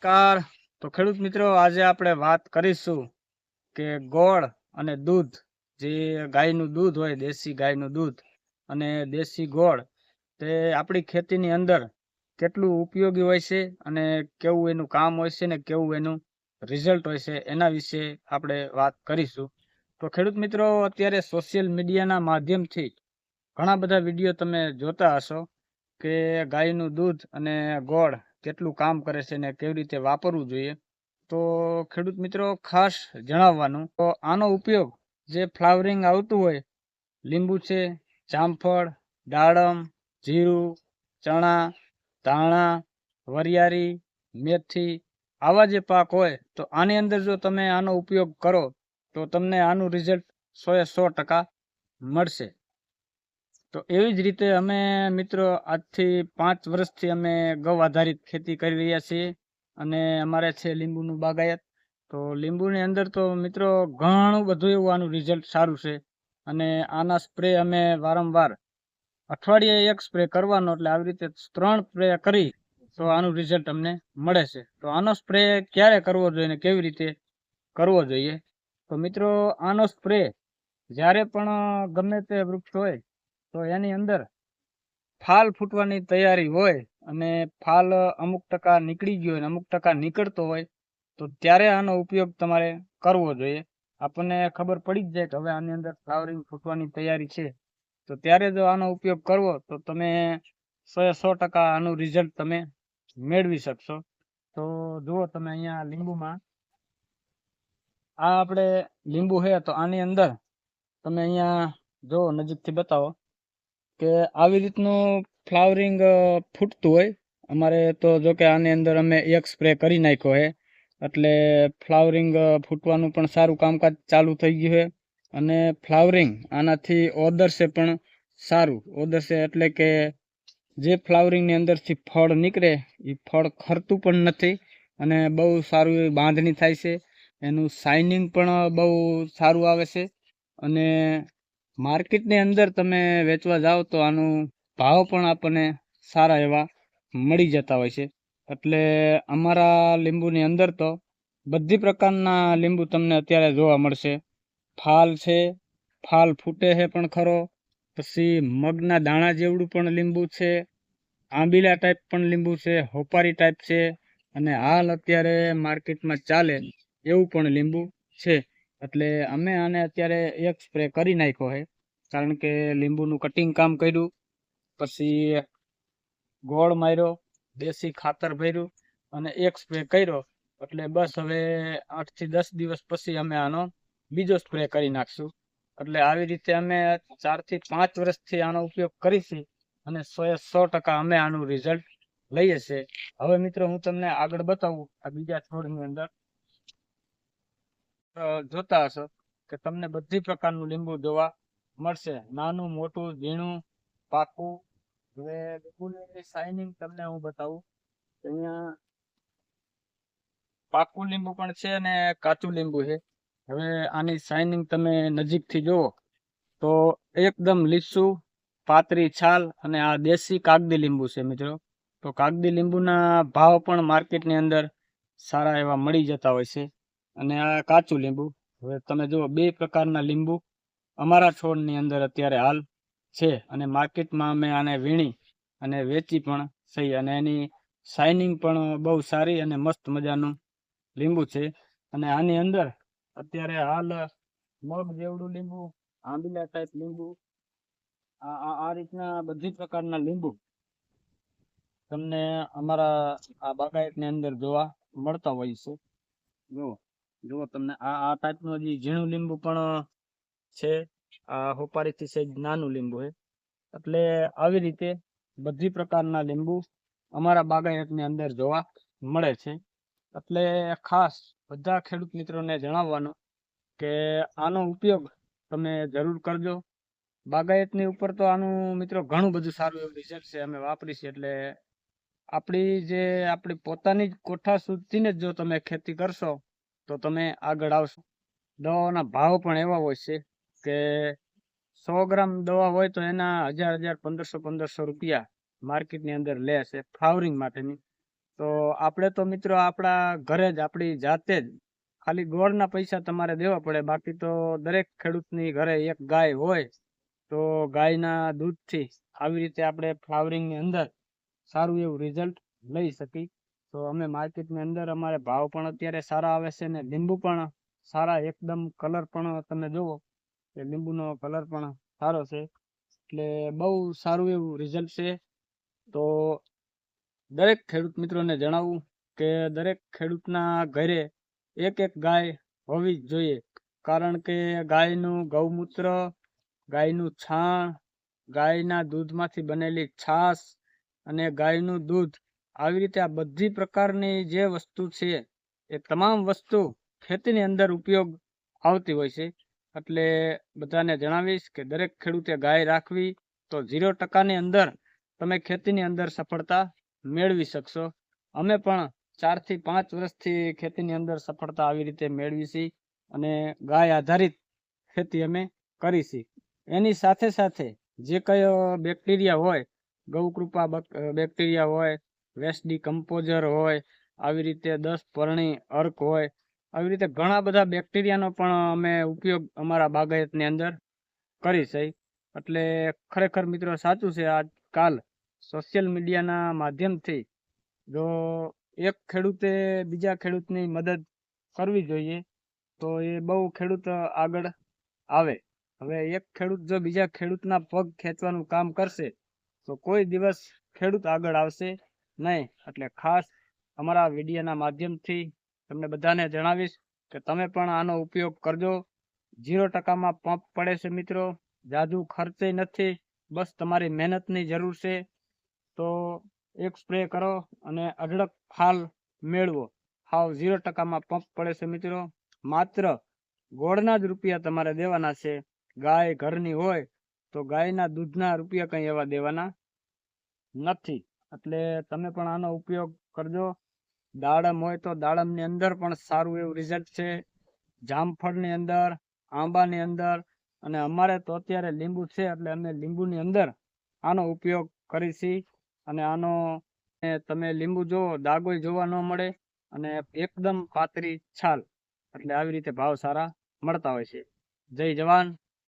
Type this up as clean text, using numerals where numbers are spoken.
નમસ્કાર. તો ખેડૂત મિત્રો, આજે આપણે વાત કરીશું કે ગોળ અને દૂધ, જે ગાયનું દૂધ હોય, દેશી ગાયનું દૂધ અને દેશી ગોળ, તે આપણી ખેતીની અંદર કેટલું ઉપયોગી હોય છે અને કેવું એનું કામ હોય છે ને કેવું એનું રિઝલ્ટ હોય છે, એના વિશે આપણે વાત કરીશું. તો ખેડૂત મિત્રો, અત્યારે સોશિયલ મીડિયાના માધ્યમથી ઘણા બધા વિડીયો તમે જોતા હશો કે ગાયનું દૂધ અને ગોળ કેટલું કામ કરે છે ને કેવી રીતે વાપરવું જોઈએ. તો ખેડૂત મિત્રો, ખાસ જણાવવાનું તો આનો ઉપયોગ જે ફ્લાવરિંગ આવતું હોય, લીંબુ છે, જામફળ, દાડમ, જીરું, ચણા, ધાણા, વરિયાળી, મેથી, આવા જે પાક હોય તો આની અંદર જો તમે આનો ઉપયોગ કરો તો તમને આનું રિઝલ્ટ 100% મળશે. તો એવી જ રીતે અમે મિત્રો આજથી 5 વર્ષથી અમે ગૌ આધારિત ખેતી કરી રહ્યા છીએ અને અમારે છે લીંબુનું બાગાયત. તો લીંબુની અંદર તો મિત્રો ઘણું બધું એવું આનું રિઝલ્ટ સારું છે અને આના સ્પ્રે અમે વારંવાર અઠવાડિયે એક સ્પ્રે કરવાનો, એટલે આવી રીતે 3 સ્પ્રે કરી તો આનું રિઝલ્ટ અમને મળે છે. તો આનો સ્પ્રે ક્યારે કરવો જોઈએ ને કેવી રીતે કરવો જોઈએ? તો મિત્રો, આનો સ્પ્રે જ્યારે પણ ગમે તે વૃક્ષ હોય તો એની અંદર ફાલ ફૂટવાની તૈયારી હોય અને ફાલ અમુક ટકા નીકળી ગયો હોય, અમુક ટકા નીકળતો હોય, તો ત્યારે આનો ઉપયોગ તમારે કરવો જોઈએ. આપણને ખબર પડી જ જાય કે હવે આની અંદર ફ્લાવરિંગ ફૂટવાની તૈયારી છે, તો ત્યારે જો આનો ઉપયોગ કરવો તો તમે 100% આનું રિઝલ્ટ તમે મેળવી શકશો. તો જુઓ તમે અહીંયા લીંબુમાં, આ આપણે લીંબુ છે તો આની અંદર તમે અહીંયા જો નજીકથી બતાવો કે આવી રીતનું ફ્લાવરિંગ ફૂટતું હોય. અમારે તો જો કે આની અંદર અમે એક સ્પ્રે કરી નાખ્યો છે, એટલે ફ્લાવરિંગ ફૂટવાનું પણ સારું કામકાજ ચાલુ થઈ ગયું છે અને ફ્લાવરિંગ આનાથી ઓદરશે પણ સારું. ઓદરશે એટલે કે જે ફ્લાવરિંગની અંદરથી ફળ નીકળે એ ફળ ખરતું પણ નથી અને બહુ સારું એવી બાંધણી થાય છે. એનું શાઇનિંગ પણ બહુ સારું આવે છે અને માર્કેટની અંદર તમે વેચવા જાઓ તો આનું ભાવ પણ આપણને સારા એવા મળી જતા હોય છે. એટલે અમારા લીંબુની અંદર તો બધી પ્રકારના લીંબુ તમને અત્યારે જોવા મળશે. ફાલ છે, ફાલ ફૂટે છે પણ ખરો, પછી મગના દાણા જેવડું પણ લીંબુ છે, આંબીલા ટાઈપ પણ લીંબુ છે, હોપારી ટાઈપ છે અને હાલ અત્યારે માર્કેટમાં ચાલે એવું પણ લીંબુ છે. એટલે અમે આને અત્યારે એક સ્પ્રે કરી નાખ્યો છે, કારણ કે લીંબુનું કટિંગ કામ કર્યું, પછી ગોળ માર્યો, દેશી ખાતર ભર્યું અને એક સ્પ્રે કર્યો. એટલે બસ હવે 8 થી 10 દિવસ પછી અમે આનો બીજો સ્પ્રે કરી નાખશું. એટલે આવી રીતે અમે 4 થી 5 વર્ષથી આનો ઉપયોગ કરીશું અને 100% અમે આનું રિઝલ્ટ લઈએ છીએ. હવે મિત્રો, હું તમને આગળ બતાવું આ બીજા છોડની અંદર. જોતા હશો કે તમને બધી પ્રકારનું લીંબુ જોવા મળશે, નાનું, મોટું, ઝીણું, પાકું. હવે લીંબુની શાઇનિંગ તમને હું બતાવું. અહીંયા પાકું લીંબુ પણ છે અને કાચું લીંબુ છે. હવે આની શાઇનિંગ તમે નજીકથી જુઓ તો એકદમ લીસું, પાતળી છાલ અને આ દેશી કાગદી લીંબુ છે મિત્રો. તો કાગદી લીંબુના ભાવ પણ માર્કેટની અંદર સારા એવા મળી જતા હોય છે અને આ કાચું લીંબુ. હવે તમે જુઓ, 2 પ્રકારના લીંબુ અમારા છોડની અંદર અત્યારે હાલ છે અને માર્કેટમાં અમે આને વીણી અને વેચી પણ થઈ અને એની શાઇનિંગ પણ બહુ સારી અને મસ્ત મજાનું લીંબુ છે. અને આની અંદર અત્યારે હાલ મગ જેવડું લીંબુ, આંબીલા ટાઈપ લીંબુ, આ રીતના બધી પ્રકારના લીંબુ તમને અમારા આ બાગાયતની અંદર જોવા મળતા હોય છે. જુઓ તમને આ ટાઈપનું હજી ઝીણું લીંબુ પણ છે. આ હોપારીથી સહેજ નાનું લીંબુ છે. એટલે આવી રીતે બધી પ્રકારના લીંબુ અમારા બાગાયતની અંદર જોવા મળે છે. એટલે ખાસ બધા ખેડૂત મિત્રોને જણાવવાનું કે આનો ઉપયોગ તમે જરૂર કરજો. બાગાયતની ઉપર તો આનું મિત્રો ઘણું બધું સારું એવું રિઝલ્ટ છે, અમે વાપરી છે. એટલે આપણી પોતાની જ કોઠા સુધીને જ જો તમે ખેતી કરશો તો તમે આગળ આવશો. દવાઓના ભાવ પણ એવા હોય છે કે 100 ગ્રામ દવા હોય તો એના 1000 1500 રૂપિયા માર્કેટની અંદર લે છે ફ્લાવરિંગ માટેની. તો આપણે તો મિત્રો આપણા ઘરે જ આપણી જાતે જ ખાલી ગોળના પૈસા તમારે દેવા પડે. બાકી તો દરેક ખેડૂતની ઘરે એક ગાય હોય તો ગાયના દૂધથી આવી રીતે આપણે ફ્લાવરિંગની અંદર સારું એવું રિઝલ્ટ લઈ શકી. તો અમે માર્કેટની અંદર અમારે ભાવ પણ અત્યારે સારા આવે છે ને લીંબુ પણ સારા એકદમ કલર પણ તમે જુઓ કે લીંબુનો કલર પણ સારો છે, એટલે બહુ સારું એવું રિઝલ્ટ છે. તો દરેક ખેડૂત મિત્રોને જણાવું કે દરેક ખેડૂતના ઘરે એક એક ગાય હોવી જ જોઈએ, કારણ કે ગાયનું ગૌમૂત્ર, ગાયનું છાણ, ગાયના દૂધમાંથી બનેલી છાશ અને ગાયનું દૂધ, આવી રીતે આ બધી પ્રકારની જે વસ્તુ છે એ તમામ વસ્તુ ખેતીની અંદર ઉપયોગ આવતી હોય છે. એટલે બધાને જણાવીશ કે દરેક ખેડૂતે ગાય રાખવી તો 0% અંદર તમે ખેતીની અંદર સફળતા મેળવી શકશો. અમે પણ 4 થી 5 વર્ષથી ખેતીની અંદર સફળતા આવી રીતે મેળવી છે અને ગાય આધારિત ખેતી અમે કરી છે. એની સાથે સાથે જે કયો બેક્ટેરિયા હોય, ગૌકૃપા બેક્ટેરિયા હોય, વેસ્ડી કમ્પોઝર હોય, આવી રીતે 10 પરણી અર્ક હોય, આવી રીતે ઘણા બધા બેક્ટેરિયાનો પણ અમે ઉપયોગ અમારા બાગાયતની અંદર કરી છે. એટલે ખરેખર મિત્રો સાચું છે, આજકાલ સોશિયલ મીડિયાના માધ્યમથી જો એક ખેડૂતે બીજા ખેડૂતની મદદ કરવી જોઈએ તો એ બહુ ખેડૂત આગળ આવે. હવે એક ખેડૂત જો બીજા ખેડૂતના પગ ખેંચવાનું કામ કરશે તો કોઈ દિવસ ખેડૂત આગળ આવશે નહીં. એટલે ખાસ અમારા વિડીયોના માધ્યમથી તમને બધાને જણાવીશ કે તમે પણ આનો ઉપયોગ કરજો. 0%માં પંપ પડે છે મિત્રો, જાજુ ખર્ચે નથી, બસ તમારી મહેનતની જરૂર છે. તો એક સ્પ્રે કરો અને અઢળક ફાલ મેળવો. હાવ 0%માં પંપ પડે છે મિત્રો. માત્ર ગોળના જ રૂપિયા તમારે દેવાના છે. ગાય ઘરની હોય તો ગાયના દૂધના રૂપિયા કંઈ એવા દેવાના નથી. એટલે તમે પણ આનો ઉપયોગ કરજો. દાડમ હોય તો દાડમની અંદર પણ સારું એવું રિઝલ્ટ છે, જામફળની અંદર, આંબાની અંદર, અને અમારે તો અત્યારે લીંબુ છે એટલે અમે લીંબુની અંદર આનો ઉપયોગ કરીશી. અને આનો તમે લીંબુ જોવો, દાગોય જોવા ન મળે અને એકદમ પાતળી છાલ. એટલે આવી રીતે ભાવ સારા મળતા હોય છે. જય જવાન,